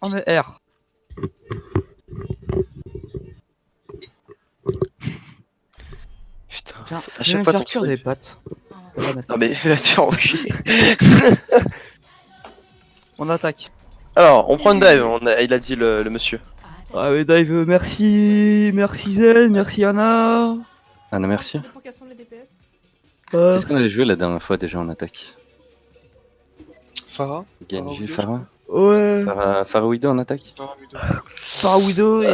Oh mais R. Putain, Tiens, à chaque fois ton cuire truc. des pâtes. Non mais va te faire enculer. On attaque. Alors, on prend une dive, il a dit le monsieur. Ah mais Dive, merci, merci Zen, merci Anna. Anna, merci. Quels les DPS? Qu'est-ce qu'on avait joué la dernière fois déjà en attaque? Farah Genji, Pharah? Ouais. Pharah Widow en attaque? Par Widow et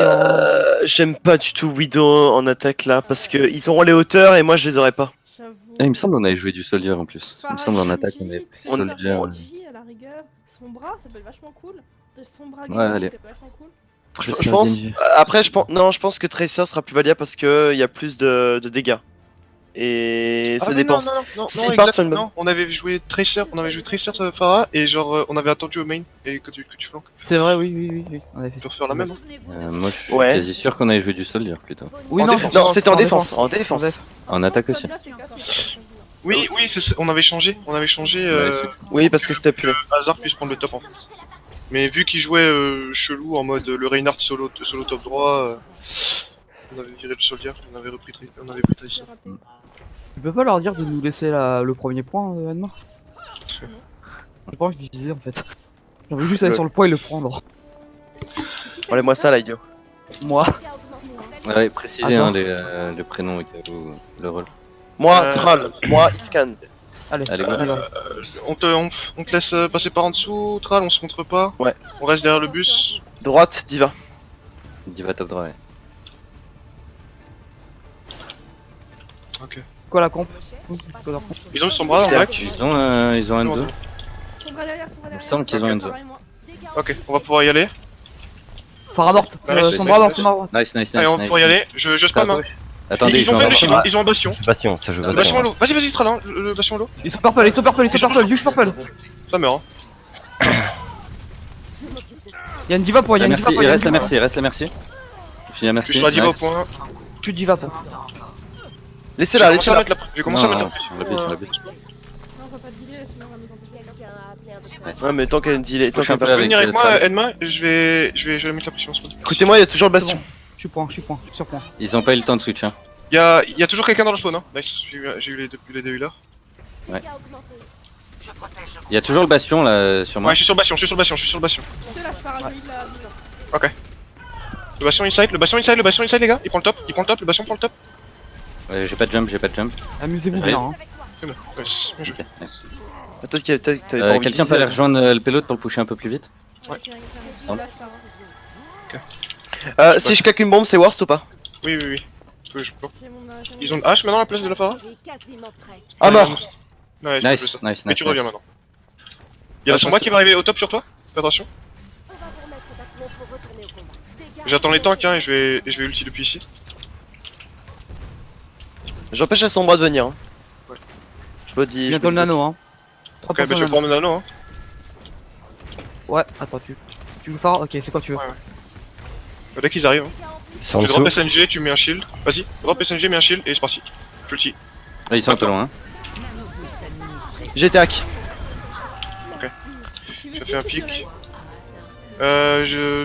J'aime pas du tout Widow en attaque là, parce que ils auront les hauteurs et moi je les aurai pas. J'avoue. Il me semble qu'on avait joué du Soldier en plus. Il me semble en attaque on avait On- Soldier. à la rigueur. Son bras, ça peut être vachement cool. De son bras Ouais, allez. c'est vachement cool. Je pense. Après, je pense que Tracer sera plus valable parce que il y a plus de dégâts. Et ça dépend. S'ils partent sur une bonne- non, on avait joué Tracer Farah et genre on avait attendu au main et que tu flanques. c'est vrai, oui. On avait fait Tu ça. peux refaire la même. Hein. Moi je suis Ouais. quasi sûr qu'on avait joué du Soldier plutôt. Oui, En non, défense. Non, c'était en défense. défense. En défense. En attaque aussi. Oui, on avait changé. Ouais, c'est- Oui, parce que c'était plus là. Hazard puisse prendre le top en fait. Mais vu qu'il jouait chelou en mode le Reinhardt solo top droit, on avait viré le soldier, on avait pris Tracer. Tu peux pas leur dire de nous laisser le premier point, Anma? J'ai pas envie de diviser en fait. J'ai envie juste aller sur le point et le prendre. Enlève-moi ça là, idiot. Moi. Ouais, précisez Attends. hein, le prénom au cas où, le rôle. Moi, Euh, Thrall. Moi, Itzcan. Allez, Allez, go. On te laisse passer par en dessous, Tral, on se montre pas. Ouais. On reste derrière le bus. Droite, Diva. Diva top droit, ouais. Ok. Quoi la comp? Ils ont son bras en back. Ils ont Enzo. Son bras derrière, Il me semble qu'ils ont Enzo. Ok, on va pouvoir y aller. Faradort, Ouais, son bras droit, son bras droit. Nice, nice, Allez, on va nice. pouvoir y aller. Je spam. Hein. Attendez, Ils je ont vais fait en le ils ont un bastion. Bastion, ça joue Bastion à Bastion. l'eau. Vas-y, Tral, hein, le bastion à l'eau. Ils sont purple, juge purple. Ça meurt. Hein. Y'a une diva pour, La merci, il reste la merci, il reste la merci. Je finis la Je merci. suis sur la diva au nice. point. Plus de diva pour. Laissez-la, laissez-la. Je vais commencer à Non, mettre non, la on la bute, on la bute. Non, on va pas dealer, sinon on va nous empêcher. Ouais, mais tant qu'elle dit, tant Touche un qu'elle peu va. avec Venir avec moi, Tral. Edma, je vais mettre la pression. Écoutez-moi, il y a toujours le bastion. Je suis point, sur point. Ils ont pas eu le temps de switch, hein. Il y a toujours quelqu'un dans le spawn, hein. Nice, j'ai eu les deux healers. Il y a toujours le bastion là sur moi. Ouais, je suis sur le bastion. Je te lâche par la diva. Le bastion inside, les gars. Il prend le top, le bastion prend le top. J'ai pas de jump, Amusez-vous Allez. bien, hein. C'est bon. Nice, bien joué. Ok, nice. Peut-être que t'avais pas envie de Quelqu'un peut viser, aller rejoindre le payload pour le pusher un peu plus vite? Ouais. Si je claque une bombe, c'est worst ou pas? Oui. Je peux. Ils ont une hache maintenant à la place de la Farah. Ah, mort. Ouais, je fais Nice, ça. nice, Mais nice. tu reviens maintenant. Il y a Ah, son bras qui va arriver au top sur toi. Fais attention. J'attends les tanks hein, et je vais ulti depuis ici. J'empêche à son bras de venir. Hein. Ouais. Je me dis. Bientôt le nano, hein. 3% Ok, bah je vais nano. prendre mon nano. Hein. Ouais, attends, tu veux faire? Ok, c'est quoi tu veux? Dès qu'ils arrivent. Hein. Ils sont en Tu dessous. drop SNG, tu mets un shield. Vas-y, drop SNG, mets un shield et c'est parti. Je ulti. Ah, ils sont un peu loin, hein. J'étais hack. J'ai fait un pic.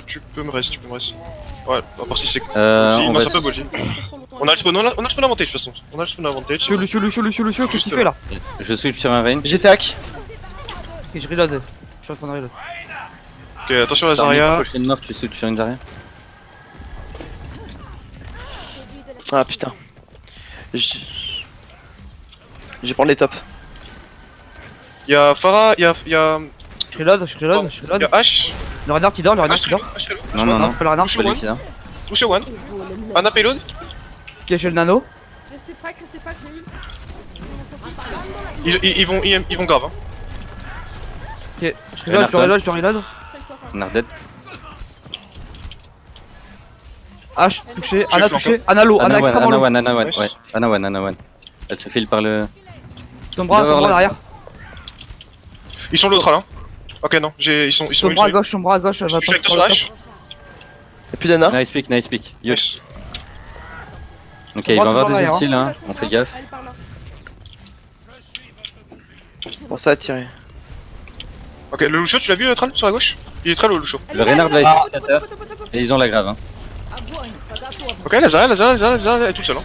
Tu peux me rester. Ouais, à part si c'est. On non, va... ça peut Bolzi. On a le spawn advantage de toute façon. On a le spawn advantage. Lucio, qu'est-ce qu'il fait là? Je switch sur un Vayne. J'étais hack. Ok, je reload. Je suis en train de reload. Ok, attention à la Zarya. Prochaine mort, tu switch sur une Zarya. Ah putain. Je vais prendre les tops. Y'a Farah, y'a Je reload. H. Le Renard qui dort, H hello. Non, non, non. c'est pas le Renard. Je peux liquider. Touche one. Anna payload. Ok, j'ai le nano. Restez pack, j'ai eu. Ils vont grave. Hein. Ok, je reload. Nardet. H, touché, Je Anna flanque. touché, Anna low, Anna extrêmement low. Anna one. Nice. Ouais, Anna one. Elle se file par le... Son bras derrière. Ils sont l'autre là. Ok, non, ils sont Son bras à ulti. gauche, elle va Je suis passer avec par sur le H. top. Y'a plus d'Anna. Nice pick. Yo. Nice. Ok, il va y avoir des derrière, ultis là, hein. On fait gaffe. Elle part là. Bon, ça a tiré. Ok, le Lucio, tu l'as vu, Tral, sur la gauche? Il est très low, le Lucio. Le Reynard va essayer de shatter. Et ils ont la grave. Hein. Ok, la Zarya, elle est toute seule. Hein.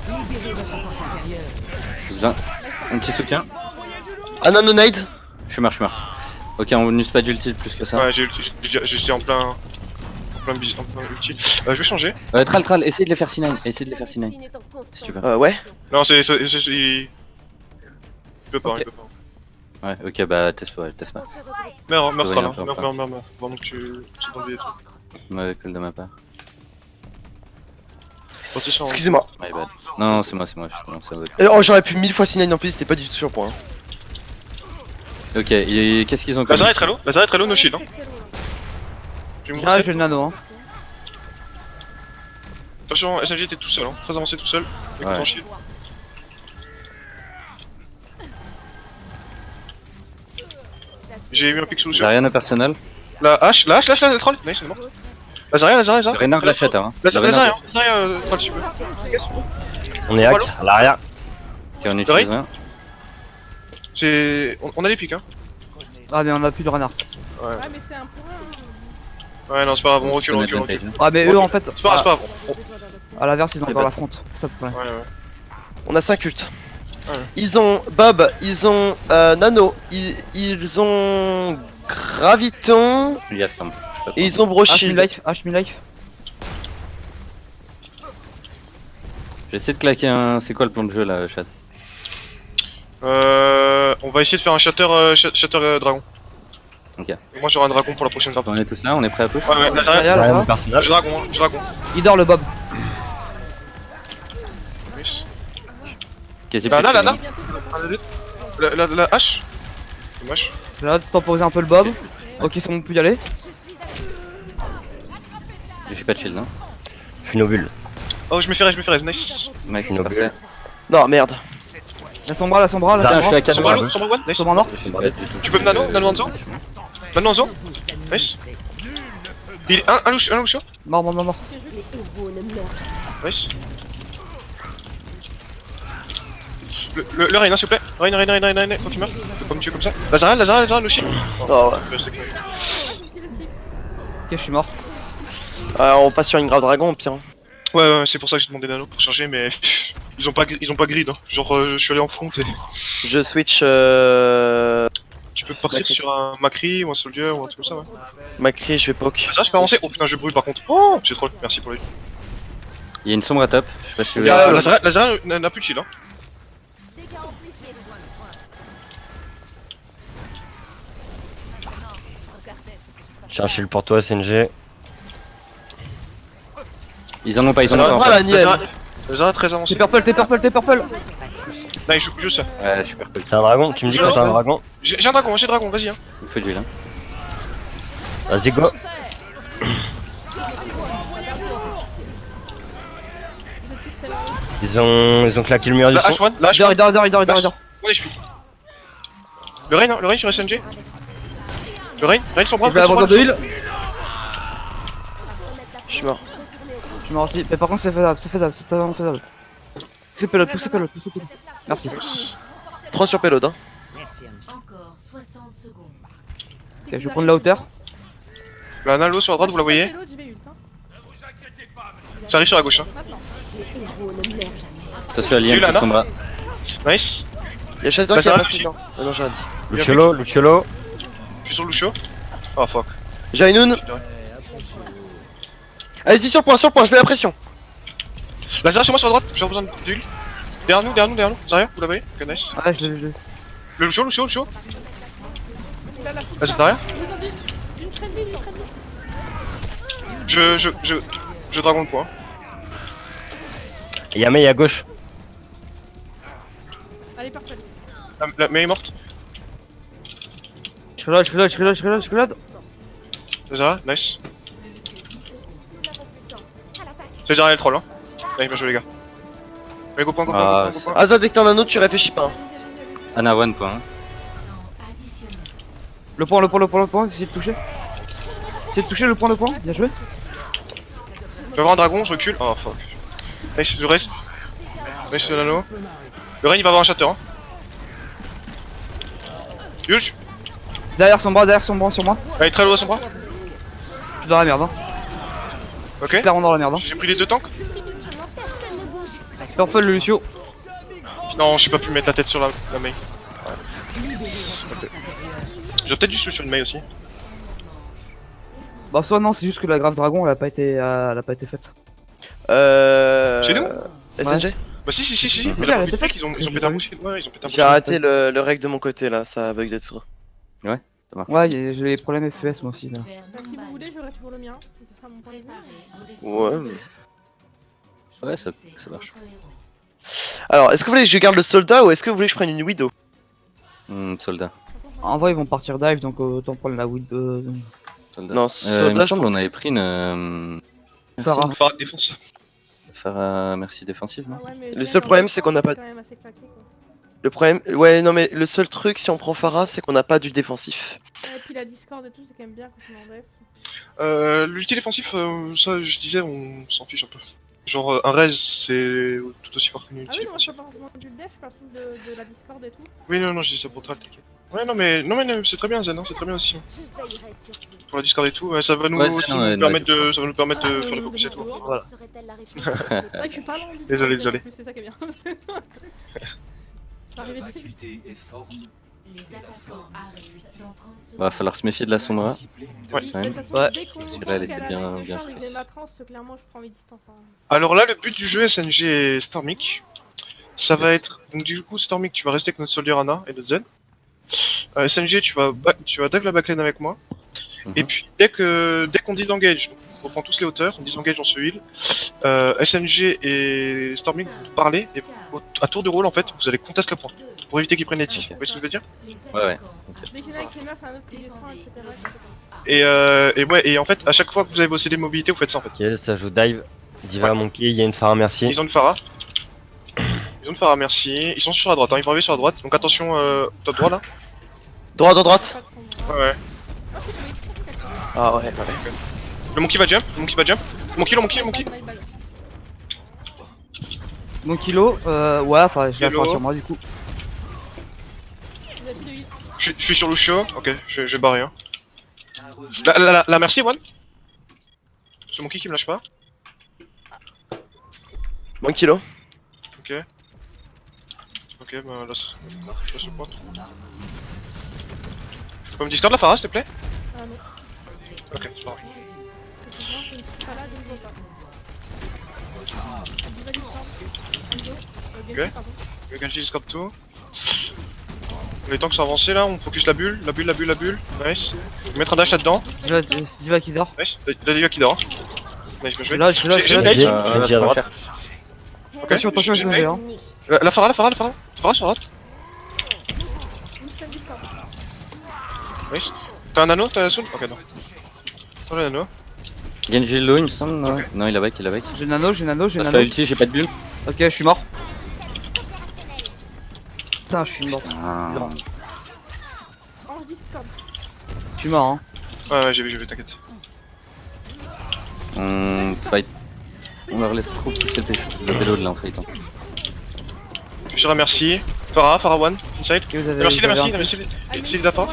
J'ai besoin. Un petit soutien. Un nano nade. Je suis mort. Ok, on n'use pas d'ulti plus que ça. Ouais, j'étais en plein ulti. Je vais changer. Tral, essaye de les faire C9. Essaye de les faire C9. Si tu veux. Ouais. Non, il peut pas, Ok. il peut pas. Ouais, ok, bah teste pas. Meurs, rien Tral, hein. faire, Meurs. Pendant que tu dans des trucs. Mauvais call de ma part. Position. Excusez-moi. My bad. Non, c'est moi, justement, c'est mauvais call. Oh, j'aurais pu 1000 fois signaler en plus, c'était pas du tout sur point. Ok, et qu'est-ce qu'ils ont La comme Zarya est très low, no shield. Hein. Je vais vous Ah, montrer. j'ai le nano, hein. Attention, SMG était tout seul, hein. Très avancé tout seul. Avec Ouais. ton shield. J'ai eu un pick sous le J'ai rien de personnel. La troll. Nice, c'est mort. La Zarya. Le Reynard la shatter. Hein. La Le Reynard- Zarya, troll, si tu veux. On est hack, à l'arrière. Ok, on Le utilise rien. On a les pics, hein. Ah, mais on a plus de renard. Ouais, mais c'est un pour un. Ouais, non, c'est pas grave, on Je recule. connais le page. Ah, mais eux en fait, C'est pas grave. à l'inverse, ils ont C'est encore pas- la fronte. C'est ça le problème. Ouais. On a 5 ults. Ouais. Ils ont Bob, ils ont Nano, ils ont Graviton Il y a Sam. Je sais pas et ils ont H Broshield. life, H life. J'essaie de claquer un. C'est quoi le plan de jeu là, chat? On va essayer de faire un shatter dragon. Ok. Et moi j'aurai un dragon pour la prochaine drape. On est tous là, on est prêt à push? Ouais, la Zarya. Derrière, Derrière là, mon personnage. J'ai dragon, hein, j'ai dragon. il dort le Bob. Nice. Quasi Là, plus de là, feeling. La hache. Dommage. J'ai hâte de temporiser un peu le Bob. Ok, ils sont plus y aller. J'ai pas de shield, hein. Je suis nobule. Oh, je me fais raise, nice. Mec, c'est Une parfait. Non, merde. La sombra, la sombra, la Tiens, je suis à sombra. canon. Sombre one, nice. Sombra nord. C'est pas du tout. Tu peux me nano Anzo. Nano Anzo. Nice. Il est un Lucio. Mort. Nice. Le Rein, hein, s'il vous plaît. Rein, quand tu meurs. Tu peux pas me tuer comme ça. La Zarya, no shit. Oh, ouais. Ok, je suis mort. On passe sur une grave dragon au pire. Ouais, c'est pour ça que j'ai demandé nano pour charger, mais ils ont pas grid. Hein. Genre, je suis allé en front et Je switch tu peux partir Macri. sur un Macri ou un Soldier ou un truc comme ça, ouais. Macri, je vais poke. Ça, je peux avancer. Oh putain, je brûle par contre. Oh, j'ai troll. Merci pour les. Il y a une sombre à top. Je sais pas si tu veux. Zarya, La Zarya n'a plus de shield, hein. J'ai un shield pour toi, SNG. Ils en ont pas, ils en ont Alors, pas. En voilà, fait. Niel. La Zarya très avancée. T'es purple. Non, il joue juste ça. Ouais, je suis purple. T'as un dragon? Tu me dis que t'as un dragon? J'ai un dragon, vas-y, hein. Il faut d'huile, hein. Vas-y, go. Ils ont claqué le mur du La son. H1, la Il dort, H1. il dort. On est Le Rein sur SNG. Le Rein sur bras. Je vais avoir de heal. Je suis mort. Je suis mort aussi. Mais par contre, c'est faisable, c'est totalement faisable. Poussez pelote. Merci. 3 sur payload, hein. Encore 60 secondes. Ok, je vais prendre la hauteur. La Nalo sur la droite, vous la voyez. L'autre, j'y vais ult, hein. Ça arrive sur la gauche, hein. Attention à Liam Lui, là, qui sombre à. Nice. Y'a Shadow Bah, qui a ça passé, va, non. Ah non, j'ai rien dit. Luciolo. Je suis sur Lucio. Oh fuck. J'ai une Noon. Allez-y, sur point, je mets la pression. La Zarya sur moi sur la droite, j'ai besoin d'huile. Derrière nous. Zarya, vous la voyez? Ok, nice. Ouais, je l'ai. Le Lucio. Là, la Vas-y, Zarya. Une friendly. Je dragon le point. Yamei à gauche. Allez, parfait. La Mei est morte. Je reload. C'est Zarya, nice. C'est Zarya le troll, hein. Allez, bien joué, les gars. Allez, go point. Ah, Asa, dès que t'as un anneau, tu réfléchis pas. Hein. Ana one point. Hein. Le point, essayez de toucher. Le point, bien joué. Je vais avoir un dragon, je recule. Oh fuck. Nice, je reste. Nice, le nano. Le Rein il va avoir un shatter, hein. Huge. Derrière son bras sur moi. Allez, très loin à son bras. suis dans la merde, hein. Ok. Clairement dans la merde, hein. J'ai pris les deux tanks. Purple le Lucio. Non, j'ai pas pu mettre la tête sur la main. Ouais. J'ai peut-être du sous sur une main aussi. Bah soit non, c'est juste que la Grave Dragon elle a pas été faite. Chez nous SNG. Bah si. Si, Mais elle la a vite été fait faite. qu'ils ont pété un boucher. Ouais, ils ont pété un J'ai boucher. arrêté le règle de mon côté là, ça a bug de tout. Ouais, j'ai les problèmes FPS moi aussi là. Bah, si vous voulez, j'aurai toujours le mien. C'est ça mon point de vue. Ouais. Ouais, ça marche. Alors, est-ce que vous voulez que je garde le soldat ou est-ce que vous voulez que je prenne une Widow? Soldat. En vrai ils vont partir dive donc autant prendre la Wind Soldat. Non, Il soldat, me je semble pense. on avait pris une. Farah. Farah défense. Merci défensive, non? Ah ouais, mais Le Zen, seul en problème, défense, c'est qu'on n'a pas- quand même assez claqué, quoi. Le problème, ouais, non mais le seul truc si on prend Farah, c'est qu'on n'a pas du défensif. Ouais, et puis la Discord et tout, c'est quand même bien quand on est en def. L'ulti défensif, ça je disais, on s'en fiche un peu. Genre un raise c'est tout aussi fort qu'une Ah ulti. oui, non, je parle pas forcément du def, je parle surtout de la Discord et tout. Oui, non, je dis ça pour Tral, t'inquiète. Ouais, non, mais c'est très bien, Zen, hein, c'est très bien aussi. Pour la Discord et tout, ouais, ça va nous Ouais, Zen, aussi ouais, nous permettre ouais. ça va nous permettre de Ah, faire le oui, focus et tout. oui, Voilà. C'est vrai que je suis pas loin du Désolé, Discord, désolé. en plus, c'est ça qui est bien. Je vais arriver très vite. Les attaquants arrivent dans 30 secondes. Va falloir se méfier de la Sombra. Ouais. Oui, quand de même. toute façon, Ouais. dès qu'on Parce pense que là, elle qu'elle était a bien- la bien avec les matrances, clairement, je prends mes distances. Hein. Alors là, le but du jeu SNG et Stormic, ça va être. Donc, du coup, Stormic, tu vas rester avec notre soldier Ana et notre Zen. SNG, tu vas dive la backlane avec moi. Et puis, dès qu'on disengage, donc, on prend tous les hauteurs, on disengage on se heal. SNG et Stormic vont parler, et à tour de rôle, en fait, vous allez contester le point. Pour éviter qu'ils prennent les tirs. Vous voyez ce que je veux dire? Ouais. Dès qu'il y en a avec les meufs, un autre qui descend, etc. Et en fait, à chaque fois que vous avez vos CD de mobilité, vous faites ça en fait. Ok, ça joue dive. Diva, Monkey, il y a une Farah, merci. Ils ont une Farah. Merci. Ils sont sur la droite, hein. Ils vont arriver sur la droite. Donc attention, top droit là. Droite, Pas droite. de son droit. Ouais. Ah ouais. Le monkey va jump. Le monkey. Bye, bye. Mon kilo, ouais, enfin je vais la Kilo. faire sur moi du coup. Vous avez plus de heal. Je suis sur Lucio. Ok, je vais barrer. Hein. La merci, One. C'est monkey qui me lâche pas. Moins kilo. Ok. Ok, bah là, je laisse le point. Tu peux me discord la Farah, s'il te plaît? Ah non. Ok, c'est pas grave. Parce que pour moi, je ne suis pas là, je ne vois pas. Diva Discord. Enzo. Genji, pardon. Le Genji discord tout. Les tanks sont avancés là, on focus la bulle. Nice. Je vais mettre un dash là-dedans. Déjà, Diva qui dort. Nice. La Diva qui dort. Nice, bien joué. Je suis là. J'ai- Genji, j'ai- Genji à droite. Ok. Attention, je vais hein. La Farah. Farah sur droite. Instant Discord. Nice. T'as un anneau? T'as un soul? Ok, non. T'as le nano. Genji low, il me semble. Non, Ok. non il a back. J'ai nano. T'as fait ulti, j'ai pas de bulle. Ok, je suis mort. Putain, je suis mort. Ah. Ange Discord. Je suis mort, hein. Ouais, j'ai vu, t'inquiète. On fight. On leur laisse trop pousser le vélo de là en fight. Hein. Je suis merci. Farah one, inside. Et vous avez, Merci, vous avez un- merci. C'est de la part.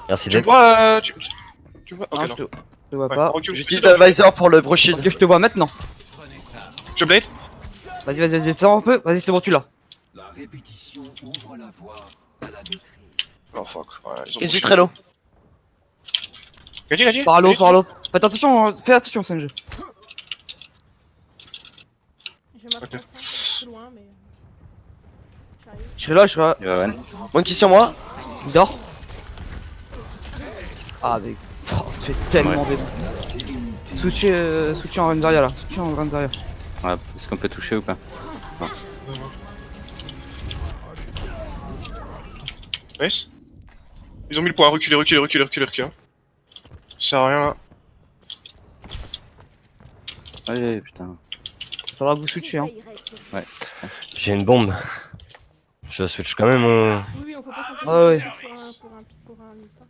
Merci Tu me d'être. vois, tu me vois? Non, Ok, je non. te vois Ouais, pas. recule, J'utilise la visor pour le bro shield. Ok, je te vois maintenant. Je blade. Vas-y, descends un peu. Vas-y, c'est bon, tu l'as. Oh fuck. Ouais, ils ont Genji très low. Genji. Par l'eau. Faites attention, fais attention, Sanji. Je vais m'approcher un peu plus loin, mais. J'arrive. Je serai là. Il va one. Monkey sur moi. Il dort. Ah, mais. Oh, tu fais tellement bien. Switcher en Renzaria là. Switcher en Renzaria. Ouais, est-ce qu'on peut toucher ou pas? Nice. Ils ont mis le point, reculez. Ça sert à rien. Allez, putain. Faudra que vous switcher, hein. J'ai une bombe. Je switch quand même au... Oui, on faut pas s'imposer Ah ouais. pour un mi-temps.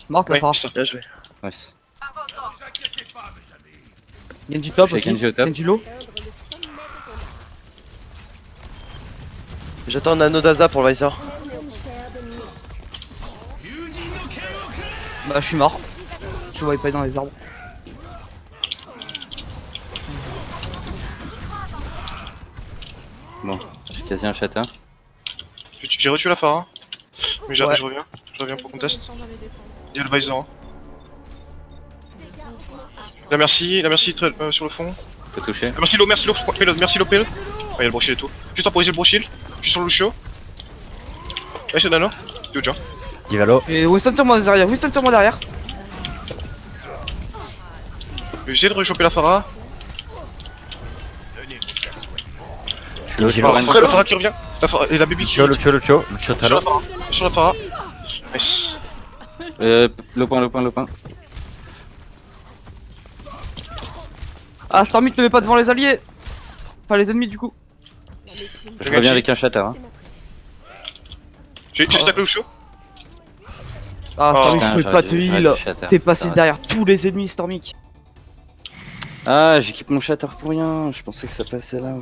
Marc la Ouais, Farah. ça. Bien joué. Nice. Genji top J'ai aussi. Genji au top. Genji low. J'attends un anneau d'Aza pour le visor. Bah je suis mort. Je voyais pas dans les arbres. Bon, j'ai quasi un châtain. J'ai retué la Phara. Mais Ouais. je reviens. Je reviens pour qu'on teste. On va les défendre. Il y a le Visor. Hein. La merci sur le fond. Faut toucher. Merci Lo, payload, merci Lo, payload. Oh, il y a le brochet et tout. Juste temporiser le brochet. Je suis sur le Lucio. Nice Nano. T'es où déjà? Divalo. Et Winston sur moi derrière, Winston sur moi derrière. Je vais essayer de rechoper la Phara. Je suis Divalo. low, La Phara qui revient. La Phara et la baby qui Lucio, Lucio sur Talo. la Phara. Sur la Phara. Nice. Le point. Ah, Stormit ne met pas devant les alliés. Enfin, les ennemis du coup. Non, mais team. Je reviens avec un châtain. Hein. J'ai stack le Lucio. Ah, Oh, Stormit, Putain, je peux j'aurais pas dû- te j'aurais heal. dû châtain. T'es passé J'aurais- derrière tous les ennemis, Stormic. Ah, j'équipe mon châtain pour rien. Je pensais que ça passait là.